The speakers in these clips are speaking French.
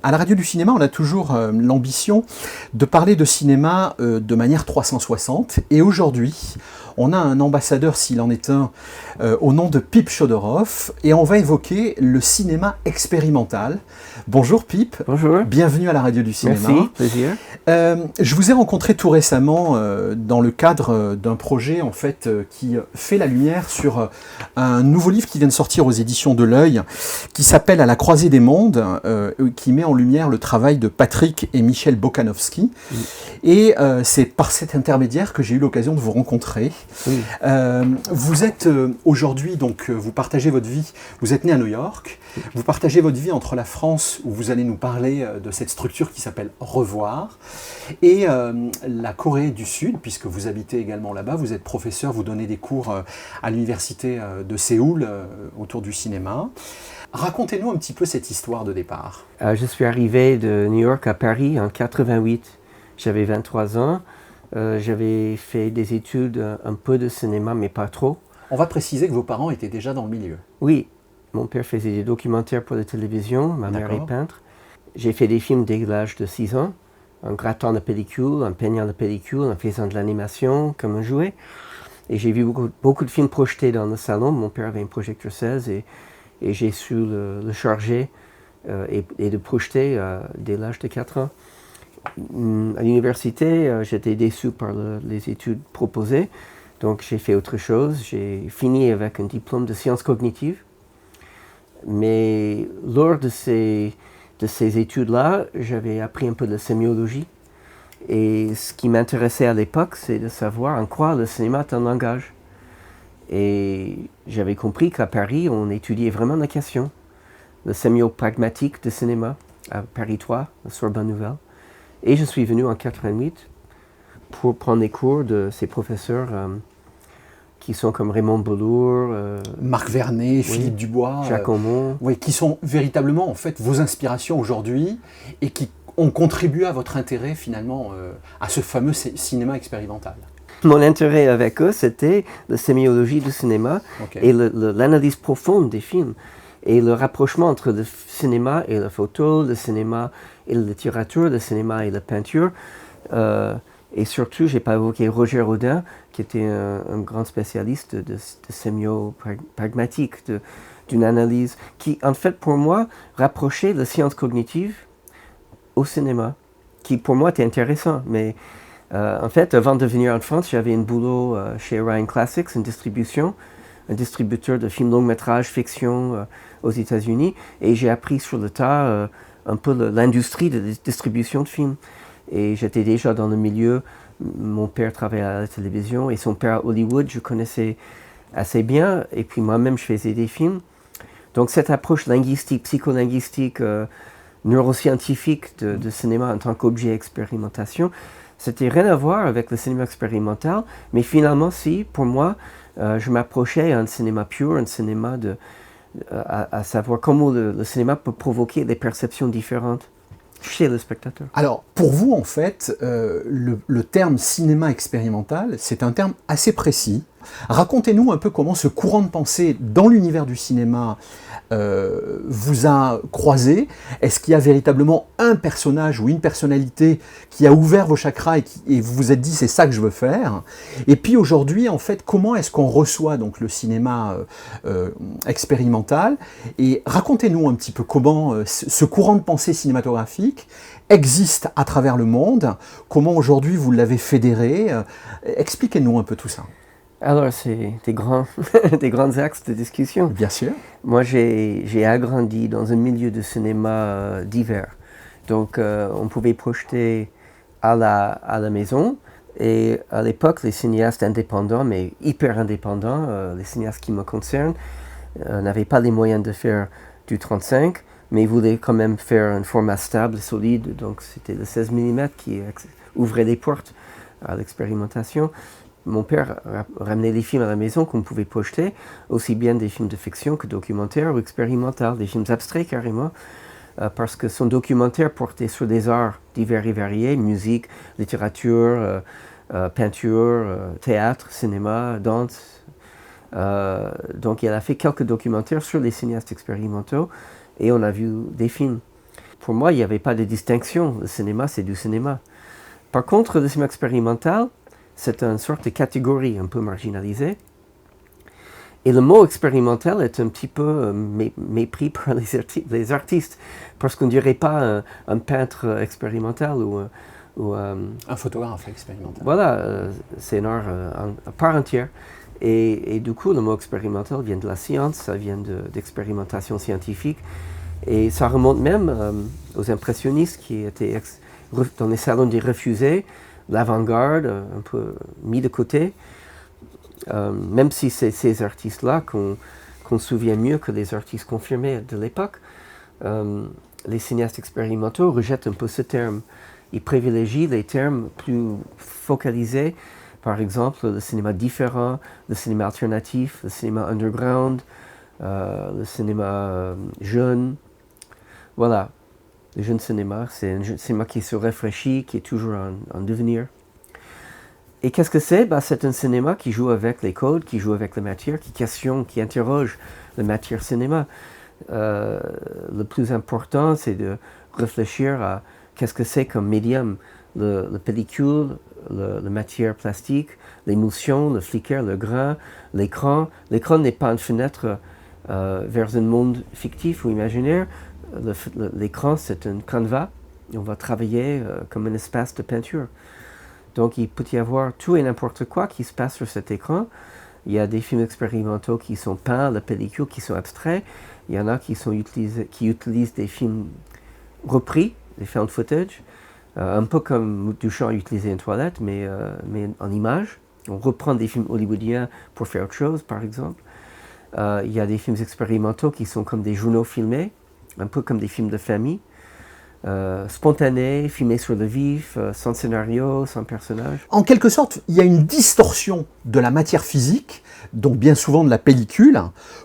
À la radio du cinéma, on a toujours l'ambition de parler de cinéma de manière 360. Et aujourd'hui, on a un ambassadeur, s'il en est un, au nom de Pip Chodorov. Et on va évoquer le cinéma expérimental. Bonjour Pip. Bonjour. Bienvenue à la radio du cinéma. Merci, plaisir. Je vous ai rencontré tout récemment dans le cadre d'un projet en fait, qui fait la lumière sur un nouveau livre qui vient de sortir aux éditions de l'Œil, qui s'appelle À la croisée des mondes, qui met en lumière le travail de Patrick et Michel Bokanovsky. Oui. Et c'est par cet intermédiaire que j'ai eu l'occasion de vous rencontrer. Oui. Vous êtes aujourd'hui, donc vous partagez votre vie, vous êtes né à New York, vous partagez votre vie entre la France, où vous allez nous parler de cette structure qui s'appelle Revoir, et la Corée du Sud, puisque vous habitez également là-bas, vous êtes professeur, vous donnez des cours à l'université de Séoul autour du cinéma. Racontez-nous un petit peu cette histoire de départ. Je suis arrivé de New York à Paris en 88. J'avais 23 ans. J'avais fait des études, un peu de cinéma, mais pas trop. On va préciser que vos parents étaient déjà dans le milieu. Oui, mon père faisait des documentaires pour la télévision, ma mère est peintre. J'ai fait des films dès l'âge de 6 ans, en grattant la pellicule, en peignant la pellicule, en faisant de l'animation comme un jouet. Et j'ai vu beaucoup de films projetés dans le salon. Mon père avait un projecteur 16 et j'ai su le charger et de projeter dès l'âge de 4 ans. À l'université, j'étais déçu par les études proposées, donc j'ai fait autre chose. J'ai fini avec un diplôme de sciences cognitives, mais lors de ces études-là, j'avais appris un peu de sémiologie. Et ce qui m'intéressait à l'époque, c'est de savoir en quoi le cinéma est un langage. Et j'avais compris qu'à Paris, on étudiait vraiment la question, le sémio-pragmatique du cinéma, à Paris 3, à Sorbonne Nouvelle. Et je suis venu en 88 pour prendre des cours de ces professeurs qui sont comme Raymond Bellour, Marc Vernet, Philippe Dubois, Jacques Aumont, qui sont véritablement en fait vos inspirations aujourd'hui et qui ont contribué à votre intérêt finalement à ce fameux cinéma expérimental. Mon intérêt avec eux, c'était la sémiologie du cinéma et l'analyse profonde des films. Et le rapprochement entre le cinéma et la photo, le cinéma et la littérature, le cinéma et la peinture. Et surtout, je n'ai pas évoqué Roger Houdin, qui était un grand spécialiste de sémio-pragmatique, d'une analyse qui, en fait, pour moi, rapprochait la science cognitive au cinéma, qui pour moi était intéressant. Mais en fait, avant de venir en France, j'avais un boulot chez Orion Classics, une distribution, un distributeur de films long-métrage, fiction aux États-Unis, et j'ai appris sur le tas un peu l'industrie de distribution de films. Et j'étais déjà dans le milieu, mon père travaillait à la télévision, et son père à Hollywood, je connaissais assez bien, et puis moi-même je faisais des films. Donc cette approche linguistique, psycholinguistique, neuroscientifique de cinéma en tant qu'objet d'expérimentation, c'était rien à voir avec le cinéma expérimental, mais finalement, si, pour moi, je m'approchais à un cinéma pur, un cinéma à savoir comment le cinéma peut provoquer des perceptions différentes chez le spectateur. Alors, pour vous, en fait, le terme cinéma expérimental, c'est un terme assez précis. Racontez-nous un peu comment ce courant de pensée dans l'univers du cinéma vous a croisé. Est-ce qu'il y a véritablement un personnage ou une personnalité qui a ouvert vos chakras et vous vous êtes dit c'est ça que je veux faire? Et puis aujourd'hui, en fait, comment est-ce qu'on reçoit donc le cinéma expérimental? Et racontez-nous un petit peu comment ce courant de pensée cinématographique existe à travers le monde. Comment aujourd'hui vous l'avez fédéré? Expliquez-nous un peu tout ça. Alors, c'est des grands axes de discussion. Bien sûr. Moi, j'ai agrandi dans un milieu de cinéma divers. Donc, on pouvait projeter à la maison. Et à l'époque, les cinéastes indépendants, mais hyper indépendants, les cinéastes qui me concernent, n'avaient pas les moyens de faire du 35, mais ils voulaient quand même faire un format stable, solide. Donc, c'était le 16 mm qui ouvrait les portes à l'expérimentation. Mon père ramenait des films à la maison qu'on pouvait projeter, aussi bien des films de fiction que documentaires ou expérimentaux, des films abstraits carrément, parce que son documentaire portait sur des arts divers et variés, musique, littérature, peinture, théâtre, cinéma, danse. Donc il a fait quelques documentaires sur les cinéastes expérimentaux et on a vu des films. pour moi, il n'y avait pas de distinction. Le cinéma, c'est du cinéma. Par contre, le cinéma expérimental, c'est une sorte de catégorie un peu marginalisée. Et le mot expérimental est un petit peu mépris par les artistes, parce qu'on ne dirait pas un peintre expérimental ou un photographe expérimental. Voilà, c'est un art à part entière. Et du coup, le mot expérimental vient de la science, ça vient d'expérimentation scientifique. Et ça remonte même aux impressionnistes qui étaient dans les salons des refusés, l'avant-garde, un peu mis de côté. Même si c'est ces artistes-là qu'on se souvient mieux que les artistes confirmés de l'époque, les cinéastes expérimentaux rejettent un peu ce terme. Ils privilégient les termes plus focalisés, par exemple le cinéma différent, le cinéma alternatif, le cinéma underground, le cinéma jeune. Voilà, le jeune cinéma, c'est un cinéma qui se réfléchit, qui est toujours en devenir. Et qu'est-ce que c'est? C'est un cinéma qui joue avec les codes, qui joue avec la matière, qui questionne, qui interroge la matière cinéma. Le plus important, c'est de réfléchir à qu'est-ce que c'est comme médium, la pellicule, la matière plastique, l'émotion, le flicker, le grain, l'écran. L'écran n'est pas une fenêtre vers un monde fictif ou imaginaire. L'écran, c'est un canevas. On va travailler comme un espace de peinture. Donc il peut y avoir tout et n'importe quoi qui se passe sur cet écran. Il y a des films expérimentaux qui sont peints, la pellicule, qui sont abstraits. Il y en a qui utilisent des films repris, des found footage, un peu comme Duchamp utilisait une toilette, mais en image. On reprend des films hollywoodiens pour faire autre chose, par exemple. Il y a des films expérimentaux qui sont comme des journaux filmés, un peu comme des films de famille, spontanés, filmés sur le vif, sans scénario, sans personnage. En quelque sorte, il y a une distorsion de la matière physique, donc bien souvent de la pellicule,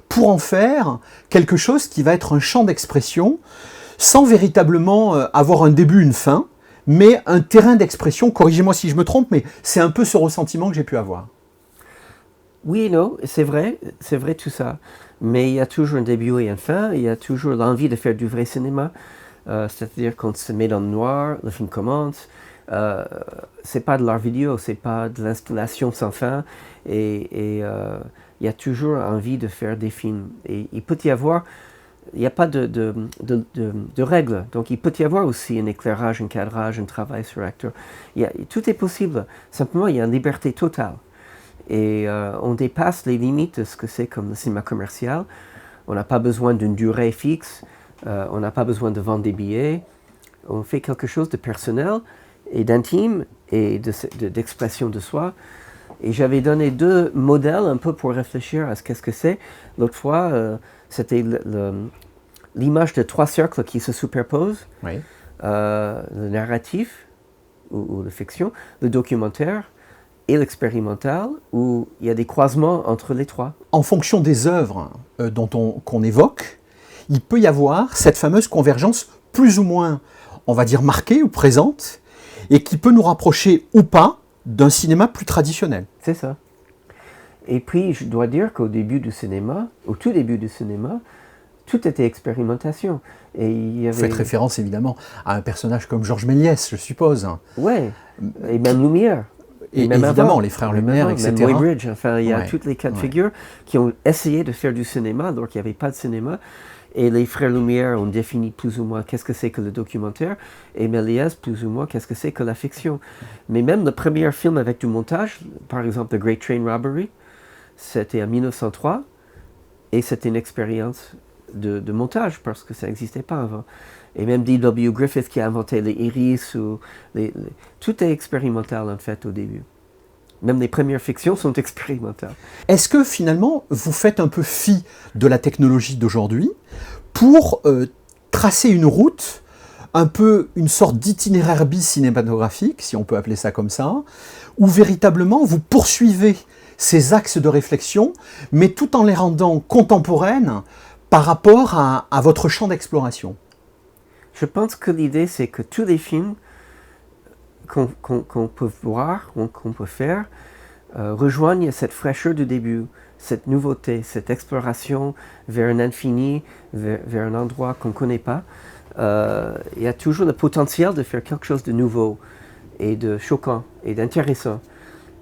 pour en faire quelque chose qui va être un champ d'expression, sans véritablement avoir un début, une fin, mais un terrain d'expression. Corrigez-moi si je me trompe, mais c'est un peu ce ressentiment que j'ai pu avoir. Oui et non, c'est vrai tout ça. Mais il y a toujours un début et une fin, il y a toujours l'envie de faire du vrai cinéma. C'est-à-dire qu'on se met dans le noir, le film commence. C'est pas de l'art vidéo, c'est pas de l'installation sans fin. Et il y a toujours envie de faire des films. Et il peut y avoir, il n'y a pas de règles. Donc il peut y avoir aussi un éclairage, un cadrage, un travail sur acteur. Tout est possible. Simplement, il y a une liberté totale. Et on dépasse les limites de ce que c'est comme le cinéma commercial. On n'a pas besoin d'une durée fixe. On n'a pas besoin de vendre des billets. On fait quelque chose de personnel et d'intime et d'expression de soi. Et j'avais donné 2 modèles un peu pour réfléchir à qu'est-ce que c'est. L'autre fois, c'était l'image de 3 cercles qui se superposent. Oui. Le narratif ou la fiction, le documentaire et l'expérimental, où il y a des croisements entre les 3. En fonction des œuvres qu'on évoque, il peut y avoir cette fameuse convergence plus ou moins, on va dire, marquée ou présente, et qui peut nous rapprocher ou pas d'un cinéma plus traditionnel. C'est ça. Et puis, je dois dire qu'au début du cinéma, au tout début du cinéma, tout était expérimentation. Et il y avait... Vous faites référence évidemment à un personnage comme Georges Méliès, je suppose. Oui, et même Lumière. Et même évidemment, avant, les frères Lumière, etc. Même Muybridge, enfin, il y a toutes les cas de figure qui ont essayé de faire du cinéma alors qu'il n'y avait pas de cinéma. Et les frères Lumière ont défini plus ou moins qu'est-ce que c'est que le documentaire, et Méliès plus ou moins qu'est-ce que c'est que la fiction. Mais même le premier film avec du montage, par exemple The Great Train Robbery, c'était en 1903, et c'était une expérience de montage parce que ça n'existait pas avant. Et même D.W. Griffith qui a inventé les iris, tout est expérimental en fait au début. Même les premières fictions sont expérimentales. Est-ce que finalement, vous faites un peu fi de la technologie d'aujourd'hui pour tracer une route, un peu une sorte d'itinéraire cinématographique, si on peut appeler ça comme ça, où véritablement vous poursuivez ces axes de réflexion, mais tout en les rendant contemporaines par rapport à votre champ d'exploration? Je pense que l'idée, c'est que tous les films qu'on peut voir, qu'on peut faire, rejoignent cette fraîcheur du début, cette nouveauté, cette exploration vers un infini, vers un endroit qu'on ne connaît pas. il y a toujours le potentiel de faire quelque chose de nouveau et de choquant et d'intéressant.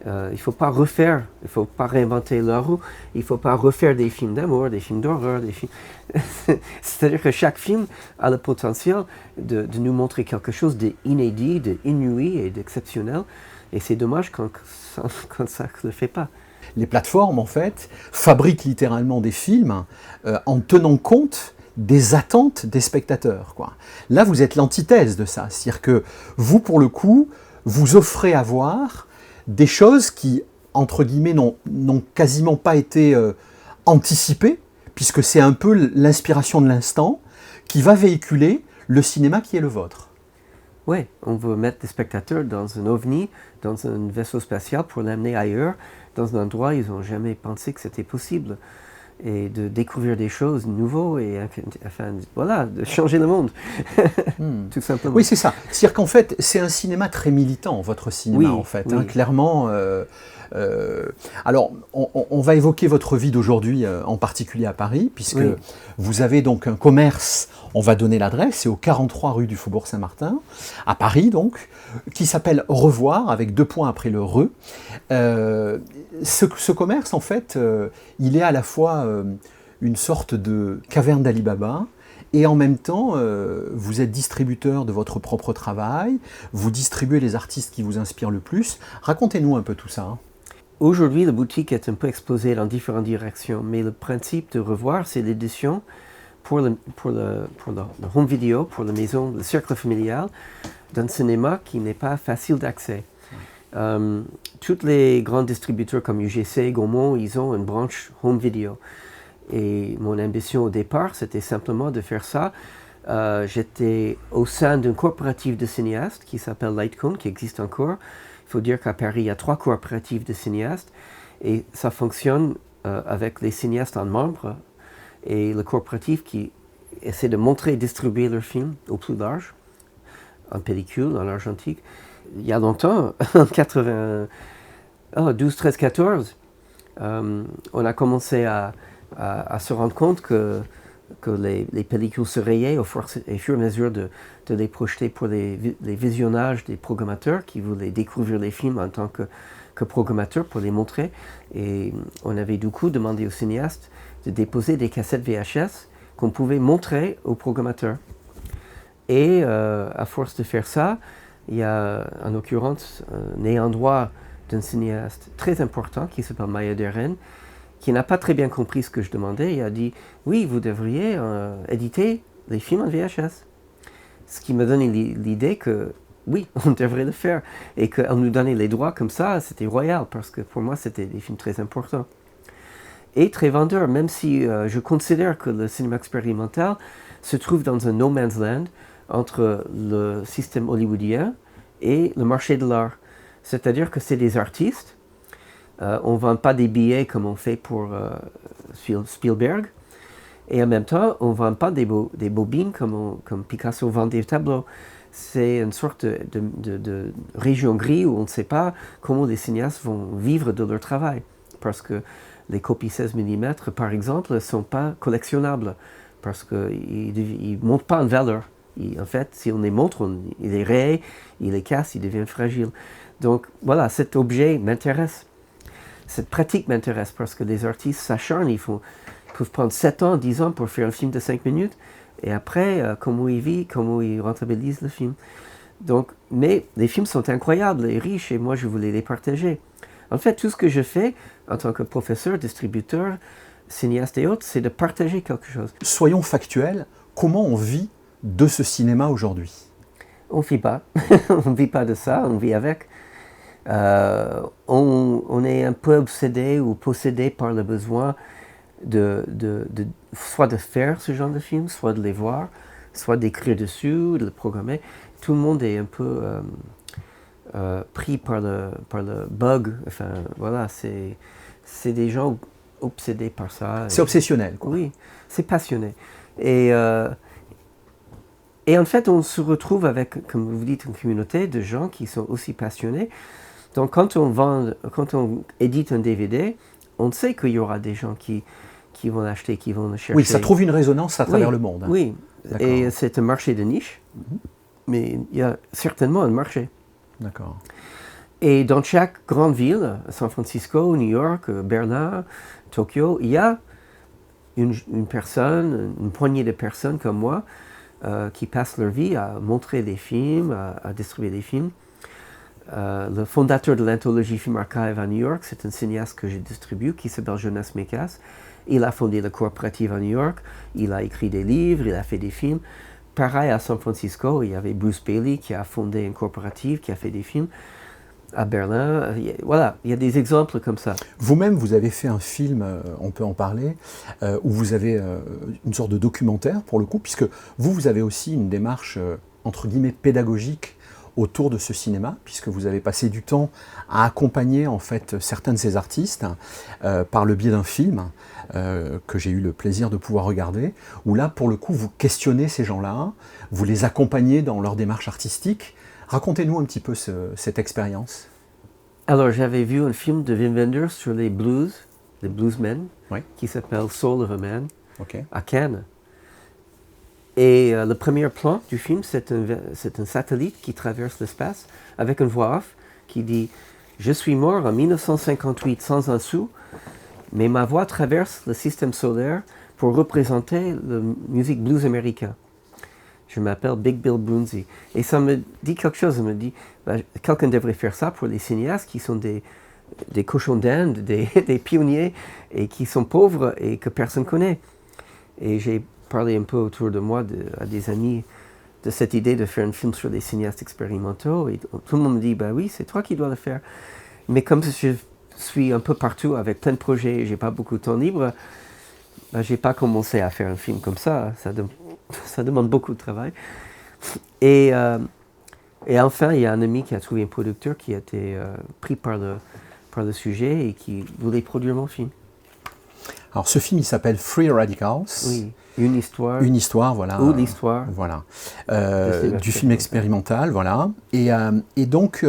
Il ne faut pas refaire, il ne faut pas réinventer la roue, il ne faut pas refaire des films d'amour, des films d'horreur, des films... C'est-à-dire que chaque film a le potentiel de nous montrer quelque chose d'inédit, d'inouï et d'exceptionnel. Et c'est dommage quand ça ne le fait pas. Les plateformes, en fait, fabriquent littéralement des films en tenant compte des attentes des spectateurs, quoi. Là, vous êtes l'antithèse de ça. C'est-à-dire que vous, pour le coup, vous offrez à voir des choses qui, entre guillemets, n'ont quasiment pas été anticipées, puisque c'est un peu l'inspiration de l'instant qui va véhiculer le cinéma qui est le vôtre. Oui, on veut mettre les spectateurs dans un ovni, dans un vaisseau spatial pour l'amener ailleurs, dans un endroit où ils n'ont jamais pensé que c'était possible. Et de découvrir des choses nouvelles et enfin, voilà, de changer le monde, tout simplement. Oui, c'est ça. C'est-à-dire qu'en fait, c'est un cinéma très militant, votre cinéma, oui, en fait. Oui. Hein, clairement. Alors, on va évoquer votre vie d'aujourd'hui, en particulier à Paris, puisque oui. vous avez donc un commerce, on va donner l'adresse, c'est au 43 rue du Faubourg Saint-Martin, à Paris donc, qui s'appelle Revoir, avec 2 points après le re. Ce commerce, en fait, il est à la fois une sorte de caverne d'Ali Baba, et en même temps, vous êtes distributeur de votre propre travail, vous distribuez les artistes qui vous inspirent le plus. Racontez-nous un peu tout ça. Hein. Aujourd'hui, la boutique est un peu exposée dans différentes directions, mais le principe de Revoir, c'est l'édition pour le home video, pour la maison, le cercle familial, d'un cinéma qui n'est pas facile d'accès. Tous les grands distributeurs comme UGC, Gaumont, ils ont une branche home video. Et mon ambition au départ, c'était simplement de faire ça. J'étais au sein d'une coopérative de cinéastes qui s'appelle Lightcone, qui existe encore. Il faut dire qu'à Paris, il y a 3 coopératives de cinéastes et ça fonctionne avec les cinéastes en membres et le coopérative qui essaie de montrer et distribuer leurs films au plus large, en pellicule, en argentique. Il y a longtemps, en 12, 13, 14, on a commencé à se rendre compte que les pellicules se rayaient au fur et à mesure de les projeter pour les visionnages des programmateurs qui voulaient découvrir les films en tant que programmateurs pour les montrer. Et on avait du coup demandé aux cinéastes de déposer des cassettes VHS qu'on pouvait montrer aux programmateurs. Et à force de faire ça, il y a en l'occurrence un ayant droit d'un cinéaste très important qui s'appelle Maya Deren, qui n'a pas très bien compris ce que je demandais et a dit « Oui, vous devriez éditer les films en VHS ». Ce qui m'a donné l'idée que oui, on devrait le faire. Et qu'elle nous donnait les droits comme ça, c'était royal, parce que pour moi, c'était des films très importants. Et très vendeurs, même si je considère que le cinéma expérimental se trouve dans un no man's land entre le système hollywoodien et le marché de l'art. C'est-à-dire que c'est des artistes. On ne vend pas des billets comme on fait pour Spielberg. Et en même temps, on ne vend pas des bobines comme Picasso vend des tableaux. C'est une sorte de région grise où on ne sait pas comment les cinéastes vont vivre de leur travail. Parce que les copies 16 mm, par exemple, ne sont pas collectionnables. Parce qu'ils ne montent pas en valeur. En fait, si on les montre, ils les rayent, ils les cassent, ils deviennent fragiles. Donc voilà, cet objet m'intéresse. Cette pratique m'intéresse parce que les artistes s'acharnent, ils peuvent prendre 7 ans, 10 ans pour faire un film de 5 minutes. Et après, comment ils vivent, comment ils rentabilisent le film. Donc, mais les films sont incroyables et riches et moi, je voulais les partager. En fait, tout ce que je fais en tant que professeur, distributeur, cinéaste et autres, c'est de partager quelque chose. Soyons factuels, comment on vit de ce cinéma aujourd'hui? On ne vit pas. On ne vit pas de ça, on vit avec. On est un peu obsédé ou possédé par le besoin soit de faire ce genre de film, soit de les voir, soit d'écrire dessus, de le programmer. Tout le monde est un peu pris par le bug. Enfin, voilà, c'est des gens obsédés par ça. C'est obsessionnel, quoi. Oui, c'est passionné. Et en fait, on se retrouve avec, comme vous dites, une communauté de gens qui sont aussi passionnés. Donc, quand on édite un DVD, on sait qu'il y aura des gens qui vont l'acheter, qui vont le chercher. Oui, ça trouve une résonance à travers le monde. Oui, Et c'est un marché de niche, mais il y a certainement un marché. D'accord. Et dans chaque grande ville, San Francisco, New York, Berlin, Tokyo, il y a une personne, une poignée de personnes comme moi qui passent leur vie à montrer des films, à distribuer des films. Le fondateur de l'anthologie Film Archive à New York, c'est un cinéaste que je distribue qui s'appelle Jonas Mekas. Il a fondé la coopérative à New York, il a écrit des livres, il a fait des films. Pareil à San Francisco, il y avait Bruce Bailey qui a fondé une coopérative, qui a fait des films. À Berlin, voilà, il y a des exemples comme ça. Vous-même, vous avez fait un film, on peut en parler, où vous avez une sorte de documentaire pour le coup, puisque vous avez aussi une démarche, entre guillemets, pédagogique autour de ce cinéma, puisque vous avez passé du temps à accompagner en fait certains de ces artistes par le biais d'un film que j'ai eu le plaisir de pouvoir regarder, où là, pour le coup, vous questionnez ces gens-là, vous les accompagnez dans leur démarche artistique. Racontez-nous un petit peu cette expérience. Alors, j'avais vu un film de Wim Wenders sur les bluesmen, qui s'appelle Soul of a Man, à Cannes. Et le premier plan du film, c'est un satellite qui traverse l'espace avec une voix off qui dit « Je suis mort en 1958 sans un sou, mais ma voix traverse le système solaire pour représenter la musique blues américaine. Je m'appelle Big Bill Broonzy. » Et ça me dit quelque chose, ça me dit quelqu'un devrait faire ça pour les cinéastes qui sont des cochons d'Inde, des pionniers, et qui sont pauvres et que personne ne connaît. Et j'ai parlé un peu autour de moi à des amis de cette idée de faire un film sur des cinéastes expérimentaux. Et tout le monde me dit, bah oui, c'est toi qui dois le faire. Mais comme je suis un peu partout avec plein de projets et je n'ai pas beaucoup de temps libre, bah, je n'ai pas commencé à faire un film comme ça. Ça demande beaucoup de travail. Et enfin, il y a un ami qui a trouvé un producteur qui a été pris par le sujet et qui voulait produire mon film. Alors ce film, il s'appelle Free Radicals. Oui, une histoire. Une histoire, voilà. Ou l'histoire. Voilà. Du film expérimental, voilà. Et donc,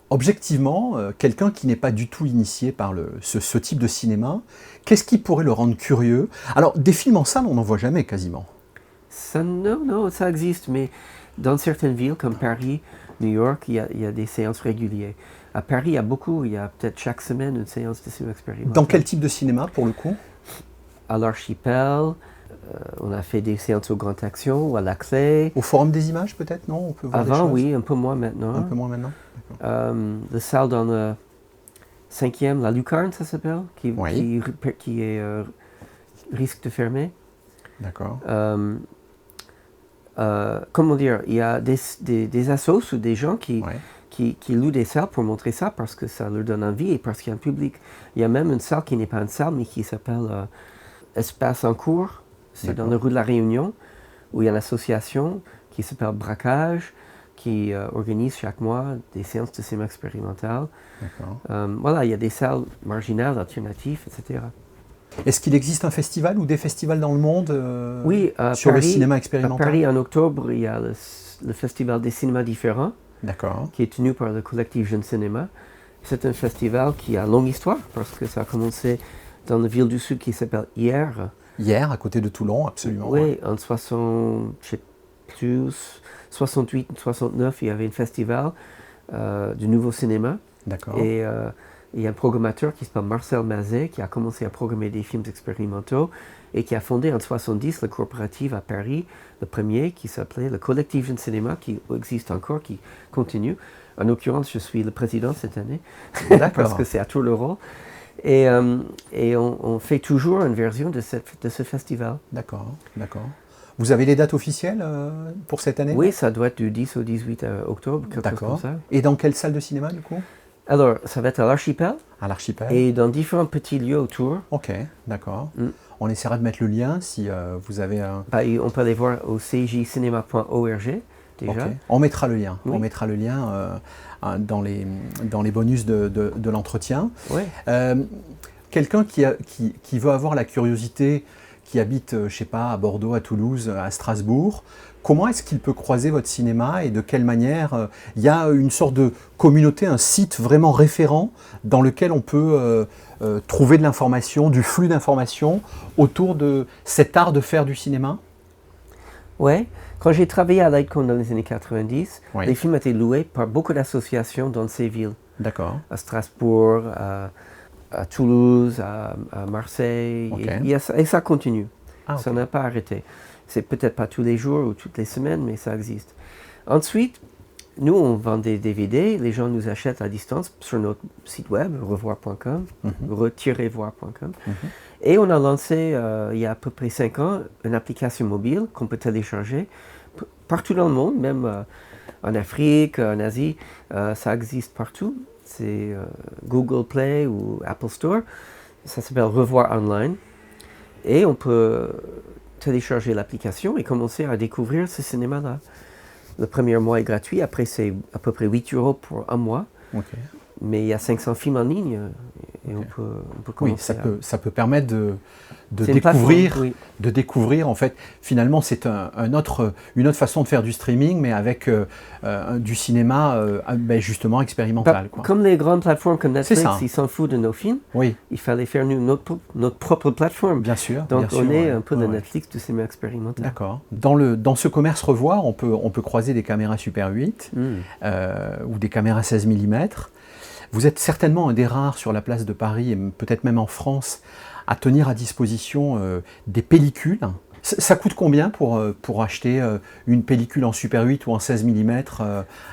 objectivement, quelqu'un qui n'est pas du tout initié par ce type de cinéma, qu'est-ce qui pourrait le rendre curieux? Alors, des films en salle, on n'en voit jamais quasiment. Non, ça existe, mais dans certaines villes comme Paris, New York, il y a des séances régulières. À Paris, il y a peut-être chaque semaine une séance de cinéma expérimental. Dans quel type de cinéma, pour le coup? À l'Archipel, on a fait des séances au Grand Action, ou à la Clé. Au Forum des Images, peut-être, non? On peut voir Avant, des choses. oui, un peu moins maintenant. Un peu moins maintenant. La salle dans le 5e, la Lucarne, ça s'appelle, qui est risque de fermer. D'accord. Comment dire, il y a des assos ou des gens qui louent des salles pour montrer ça parce que ça leur donne envie et parce qu'il y a un public. Il y a même une salle qui n'est pas une salle mais qui s'appelle Espace en cours. C'est dans la rue de la Réunion où il y a une association qui s'appelle Braquage qui organise chaque mois des séances de cinéma expérimental. Voilà, il y a des salles marginales, alternatives, etc. Est-ce qu'il existe un festival ou des festivals dans le monde sur Paris, le cinéma expérimental? À Paris, en octobre, il y a le Festival des cinémas différents, qui est tenu par le collectif Jeune Cinéma. C'est un festival qui a longue histoire, parce que ça a commencé dans la ville du Sud qui s'appelle Hyères. Hyères, à côté de Toulon, absolument. Oui, en 68, 69, il y avait un festival du nouveau cinéma. D'accord. Et il y a un programmateur qui s'appelle Marcel Mazet qui a commencé à programmer des films expérimentaux et qui a fondé en 70 la coopérative à Paris, le premier qui s'appelait le Collectif Jeune Cinéma, qui existe encore, qui continue. En l'occurrence, je suis le président cette année, parce que c'est à tour le rôle. Et on fait toujours une version de ce festival. D'accord. Vous avez les dates officielles pour cette année? Oui, ça doit être du 10 au 18 octobre, quelque chose comme ça. Et dans quelle salle de cinéma, du coup? Alors, ça va être à l'Archipel. À l'Archipel. Et dans différents petits lieux autour. Ok, d'accord. On essaiera de mettre le lien si vous avez un... on peut aller voir au cjcinema.org déjà. Okay. On mettra le lien. Oui. On mettra le lien dans les bonus de l'entretien. Oui. Quelqu'un qui veut avoir la curiosité, qui habite, je sais pas, à Bordeaux, à Toulouse, à Strasbourg, comment est-ce qu'il peut croiser votre cinéma et de quelle manière il y a une sorte de communauté, un site vraiment référent dans lequel on peut trouver de l'information, du flux d'informations autour de cet art de faire du cinéma? Ouais. Quand j'ai travaillé à Lightcon dans les années 90, Oui. les films étaient loués par beaucoup d'associations dans ces villes. D'accord. À Strasbourg, à Toulouse, à Marseille. Ok. Et ça continue. Ah, ok. Ça n'a pas arrêté. C'est peut-être pas tous les jours ou toutes les semaines, mais ça existe. Ensuite, nous, on vend des DVD. Les gens nous achètent à distance sur notre site web, revoir.com, re-voir.com. Et on a lancé, il y a à peu près 5 ans, une application mobile qu'on peut télécharger partout dans le monde, même en Afrique, en Asie. Ça existe partout. C'est Google Play ou Apple Store. Ça s'appelle Revoir Online. Et on peut télécharger l'application et commencer à découvrir ce cinéma-là. Le premier mois est gratuit. Après, c'est à peu près 8 € pour un mois. Ok. Mais il y a 500 films en ligne et on peut commencer. Oui, ça peut permettre de C'est une découvrir, plateforme, oui. de découvrir. En fait, finalement, c'est une autre façon de faire du streaming, mais avec du cinéma justement expérimental. Quoi. Comme les grandes plateformes comme Netflix, ils s'en foutent de nos films. Oui, Il fallait faire notre propre plateforme. bien sûr. Donc bien on sûr, est ouais. un peu le Ouais. Netflix du cinéma expérimental. D'accord. Dans ce commerce Revoir, on peut croiser des caméras Super 8 ou des caméras 16 mm. Vous êtes certainement un des rares sur la place de Paris, et peut-être même en France, à tenir à disposition des pellicules. Ça coûte combien pour acheter une pellicule en Super 8 ou en 16 mm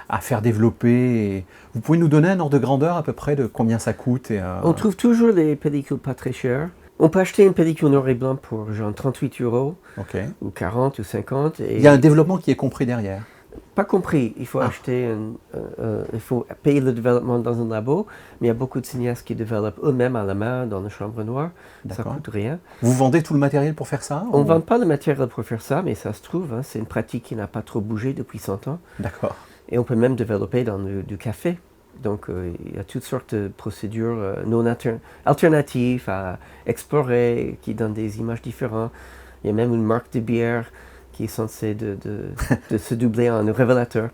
à faire développer Vous pouvez nous donner un ordre de grandeur à peu près de combien ça coûte On trouve toujours des pellicules pas très chères. On peut acheter une pellicule noir et blanc pour genre 38 € Ok. ou 40 ou 50. Et Il y a un développement qui est compris derrière. pas compris, il faut acheter, il faut payer le développement dans un labo, mais il y a beaucoup de cinéastes qui développent eux-mêmes à la main dans la chambre noire. Ça D'accord. coûte rien. Vous vendez tout le matériel pour faire ça On ne vend pas le matériel pour faire ça, mais ça se trouve, hein, c'est une pratique qui n'a pas trop bougé depuis 100 ans. D'accord. Et on peut même développer dans du café. Donc il y a toutes sortes de procédures non alternatives à explorer, qui donnent des images différentes. Il y a même une marque de bière qui est censée de se doubler en révélateur.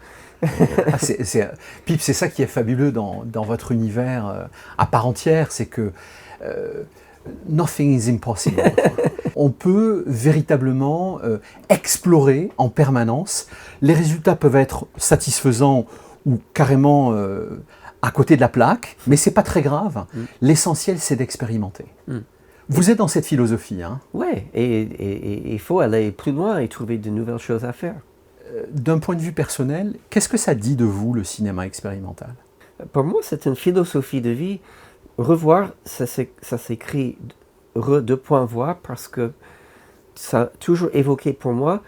Pip, c'est ça qui est fabuleux dans votre univers à part entière, c'est que nothing is impossible. On peut véritablement explorer en permanence. Les résultats peuvent être satisfaisants ou carrément à côté de la plaque, mais c'est pas très grave. L'essentiel, c'est d'expérimenter. Vous êtes dans cette philosophie, hein? Oui, et il faut aller plus loin et trouver de nouvelles choses à faire. D'un point de vue personnel, qu'est-ce que ça dit de vous, le cinéma expérimental? Pour moi, c'est une philosophie de vie. Revoir, ça s'écrit re-voir parce que ça a toujours évoqué pour moi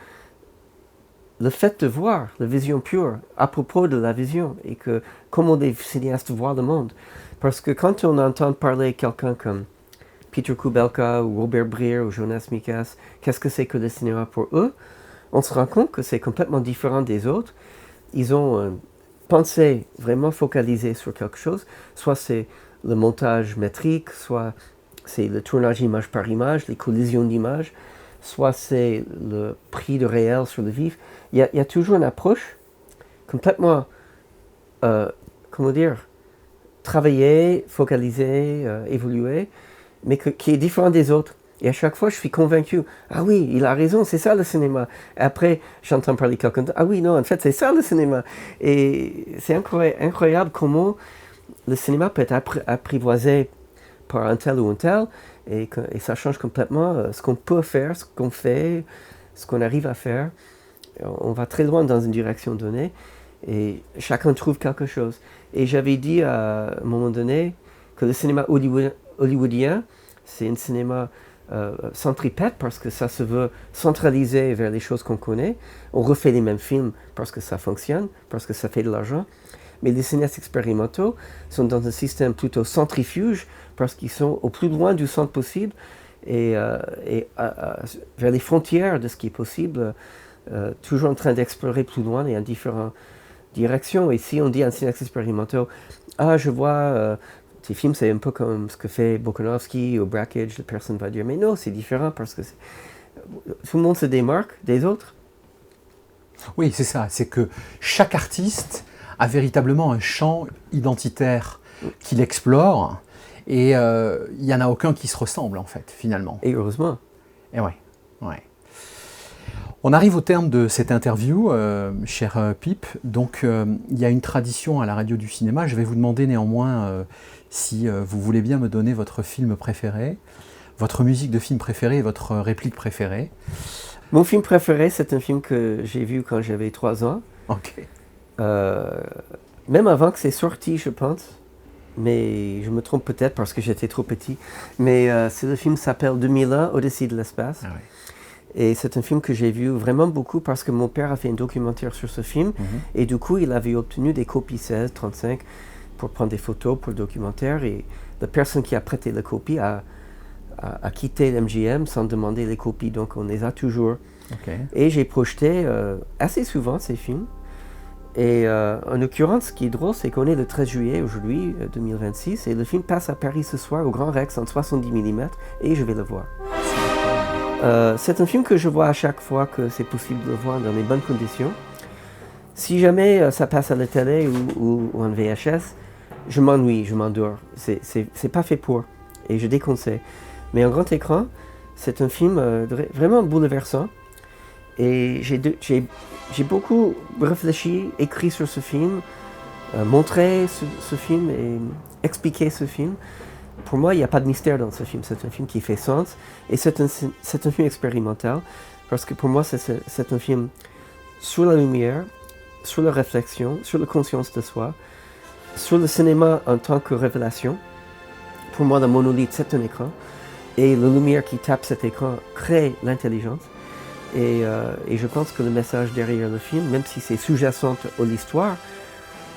le fait de voir, la vision pure, à propos de la vision, et que comment les cinéastes voient le monde. Parce que quand on entend parler quelqu'un comme Peter Kubelka ou Robert Brier ou Jonas Mekas, qu'est-ce que c'est que le cinéma pour eux? On se rend compte que c'est complètement différent des autres. Ils ont une pensée vraiment focalisée sur quelque chose. Soit c'est le montage métrique, soit c'est le tournage image par image, les collisions d'images, soit c'est le prix de réel sur le vif. Il y a toujours une approche complètement, travaillée, focalisée, évoluée, mais qui est différente des autres. Et à chaque fois, je suis convaincu, ah oui, il a raison, c'est ça le cinéma. Après, j'entends parler quelqu'un, ah oui, non, en fait, c'est ça le cinéma. Et c'est incroyable comment le cinéma peut être apprivoisé par un tel ou un tel, et ça change complètement ce qu'on peut faire, ce qu'on fait, ce qu'on arrive à faire. On va très loin dans une direction donnée, et chacun trouve quelque chose. Et j'avais dit à un moment donné que le cinéma hollywoodien, c'est un cinéma centripète parce que ça se veut centraliser vers les choses qu'on connaît. On refait les mêmes films parce que ça fonctionne, parce que ça fait de l'argent. Mais les cinéastes expérimentaux sont dans un système plutôt centrifuge parce qu'ils sont au plus loin du centre possible et vers les frontières de ce qui est possible, toujours en train d'explorer plus loin et en différentes directions. Et si on dit à un cinéaste expérimental, ah je vois... Ces films, c'est un peu comme ce que fait Bokanovsky ou Brakhage, personne ne va dire, mais non, c'est différent parce que tout le monde se démarque des autres. Oui, c'est ça, c'est que chaque artiste a véritablement un champ identitaire qu'il explore et il n'y en a aucun qui se ressemble en fait, finalement. Et heureusement. Et ouais, ouais. On arrive au terme de cette interview, cher Pip. Donc, il y a une tradition à la radio du cinéma. Je vais vous demander néanmoins si vous voulez bien me donner votre film préféré, votre musique de film préférée et votre réplique préférée. Mon film préféré, c'est un film que j'ai vu quand j'avais 3 ans. Ok. Même avant que c'est sorti, je pense. Mais je me trompe peut-être parce que j'étais trop petit. Mais le film s'appelle 2001, Odyssée de l'espace. Ah ouais. Et c'est un film que j'ai vu vraiment beaucoup parce que mon père a fait un documentaire sur ce film. Et du coup, il avait obtenu des copies 16, 35 pour prendre des photos pour le documentaire. Et la personne qui a prêté la copie a quitté l'MGM sans demander les copies. Donc, on les a toujours. Okay. Et j'ai projeté assez souvent ces films. Et en l'occurrence, ce qui est drôle, c'est qu'on est le 13 juillet aujourd'hui, 2026, et le film passe à Paris ce soir au Grand Rex en 70 mm, et je vais le voir. C'est un film que je vois à chaque fois que c'est possible de le voir dans les bonnes conditions. Si jamais ça passe à la télé ou en VHS, je m'ennuie, je m'endors. C'est pas fait pour, et je déconseille. Mais en grand écran, c'est un film vraiment bouleversant. Et j'ai beaucoup réfléchi, écrit sur ce film, montré ce film et expliqué ce film. Pour moi, il n'y a pas de mystère dans ce film. C'est un film qui fait sens et c'est un film expérimental parce que pour moi, c'est un film sur la lumière, sur la réflexion, sur la conscience de soi, sur le cinéma en tant que révélation. Pour moi, le monolithe, c'est un écran et la lumière qui tape cet écran crée l'intelligence. Et je pense que le message derrière le film, même si c'est sous-jacent à l'histoire,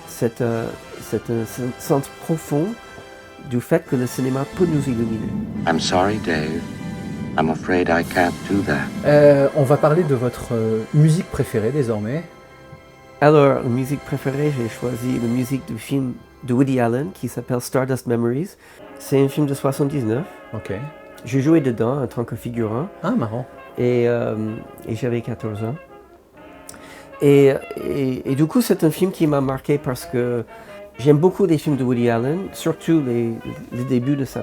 c'est un sens profond du fait que le cinéma peut nous illuminer. I'm sorry, Dave. I'm afraid I can't do that. On va parler de votre musique préférée désormais. Alors, la musique préférée, j'ai choisi la musique du film de Woody Allen qui s'appelle Stardust Memories. C'est un film de 79. Ok. J'ai joué dedans en tant que figurant. Ah, marrant. Et j'avais 14 ans. Et du coup, c'est un film qui m'a marqué parce que j'aime beaucoup les films de Woody Allen, surtout les débuts de sa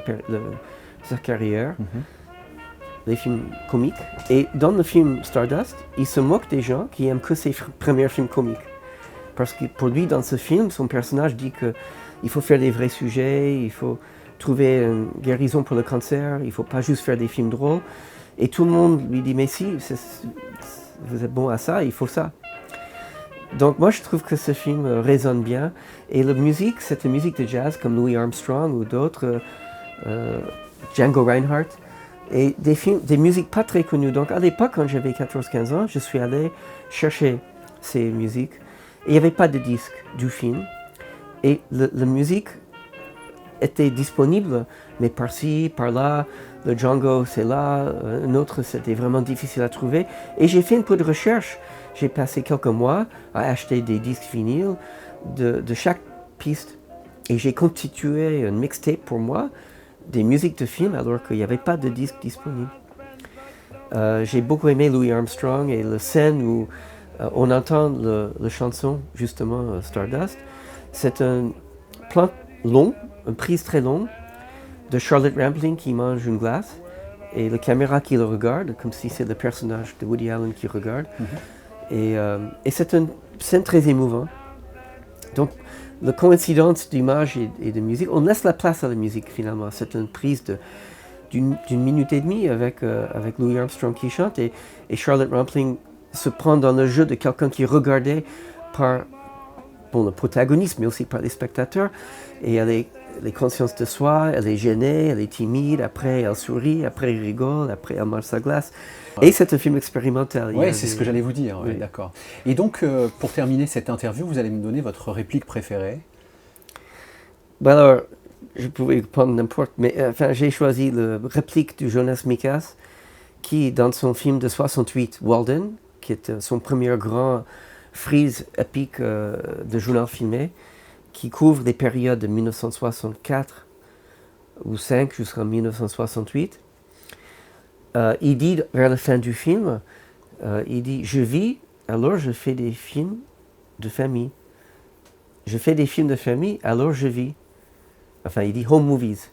carrière, les films comiques. Et dans le film Stardust, il se moque des gens qui aiment que ses premiers films comiques. Parce que pour lui, dans ce film, son personnage dit qu'il faut faire des vrais sujets, il faut trouver une guérison pour le cancer, il ne faut pas juste faire des films drôles. Et tout le monde lui dit, mais si, vous êtes bon à ça, il faut ça. Donc moi je trouve que ce film résonne bien. Et la musique, c'est une musique de jazz comme Louis Armstrong ou d'autres, Django Reinhardt. Et des musiques pas très connues. Donc à l'époque, quand j'avais 14-15 ans, je suis allé chercher ces musiques. Et il n'y avait pas de disque du film. Et la musique était disponible, mais par-ci, par-là. Le Django, c'est là, un autre, c'était vraiment difficile à trouver. Et j'ai fait un peu de recherche. J'ai passé quelques mois à acheter des disques vinyles de chaque piste. Et j'ai constitué un mixtape pour moi, des musiques de films, alors qu'il n'y avait pas de disque disponible. J'ai beaucoup aimé Louis Armstrong et la scène où on entend la chanson, justement, Stardust. C'est un plan long, une prise très longue, de Charlotte Rampling qui mange une glace et la caméra qui le regarde, comme si c'est le personnage de Woody Allen qui regarde. Et c'est une scène très émouvante. Donc, la coïncidence d'image et de musique, on laisse la place à la musique finalement. C'est une prise d'une minute et demie avec Louis Armstrong qui chante et Charlotte Rampling se prend dans le jeu de quelqu'un qui est regardé par le protagoniste, mais aussi par les spectateurs. Et elle est consciente de soi, elle est gênée, elle est timide, après elle sourit, après elle rigole, après elle mange sa glace. Et c'est un film expérimental. Oui, c'est ce que j'allais vous dire, oui. D'accord. Et donc, pour terminer cette interview, vous allez me donner votre réplique préférée. Ben alors, je pouvais prendre n'importe, mais j'ai choisi la réplique de Jonas Mekas, qui, dans son film de 68, Walden, qui est son premier grand frise épique de journal filmé, qui couvre les périodes de 1964 ou 5 jusqu'en 1968. Il dit vers la fin du film, il dit « Je vis, alors je fais des films de famille. Je fais des films de famille, alors je vis. » Enfin, il dit « Home movies.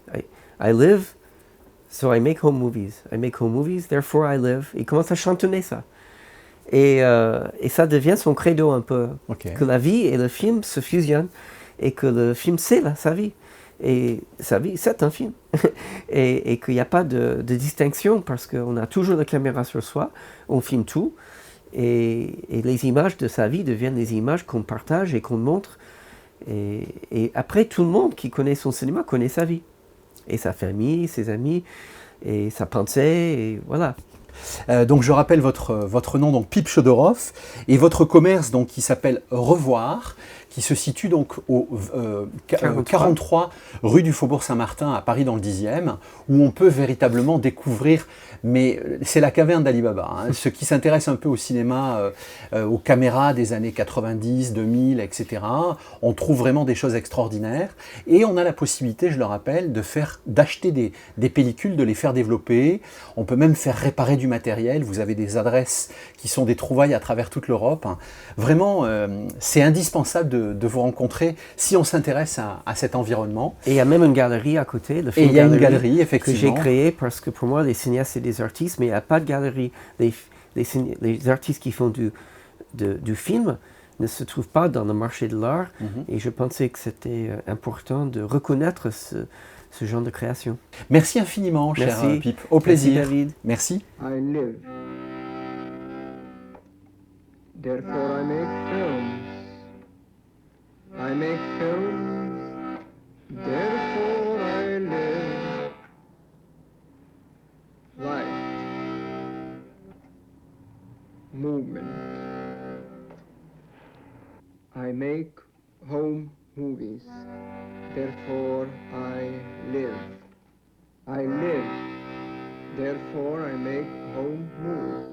I live, so I make home movies. I make home movies, therefore I live. » Il commence à chantonner ça. Et ça devient son credo un peu. Okay. Que la vie et le film se fusionnent et que le film, c'est sa vie. Et sa vie, c'est un film. et qu'il n'y a pas de distinction parce qu'on a toujours la caméra sur soi, on filme tout. Et les images de sa vie deviennent des images qu'on partage et qu'on montre. Et après, tout le monde qui connaît son cinéma connaît sa vie. Et sa famille, ses amis, et sa pensée, et voilà. Donc je rappelle votre nom, donc Pipe Chodorov, et votre commerce donc, qui s'appelle Revoir, qui se situe donc au 43 rue du Faubourg Saint-Martin à Paris dans le 10e, où on peut véritablement découvrir, mais c'est la caverne d'Ali Baba, hein, ceux qui s'intéressent un peu au cinéma, aux caméras des années 90, 2000, etc. On trouve vraiment des choses extraordinaires, et on a la possibilité, je le rappelle, d'acheter des pellicules, de les faire développer, on peut même faire réparer du matériel, vous avez des adresses qui sont des trouvailles à travers toute l'Europe. Vraiment, c'est indispensable de vous rencontrer si on s'intéresse à cet environnement. Et il y a même une galerie à côté, et il y a une galerie, effectivement. Que j'ai créée parce que pour moi, les cinéastes, c'est des artistes, mais il n'y a pas de galerie. Les artistes qui font du film ne se trouvent pas dans le marché de l'art. Et je pensais que c'était important de reconnaître ce genre de création. Merci infiniment, cher Pipe. Au plaisir. Merci, David. Merci. I live. Therefore I make films. I make films. Therefore I live. Life. Movement. I make home movies. Therefore I live. I live. Therefore I make home movies.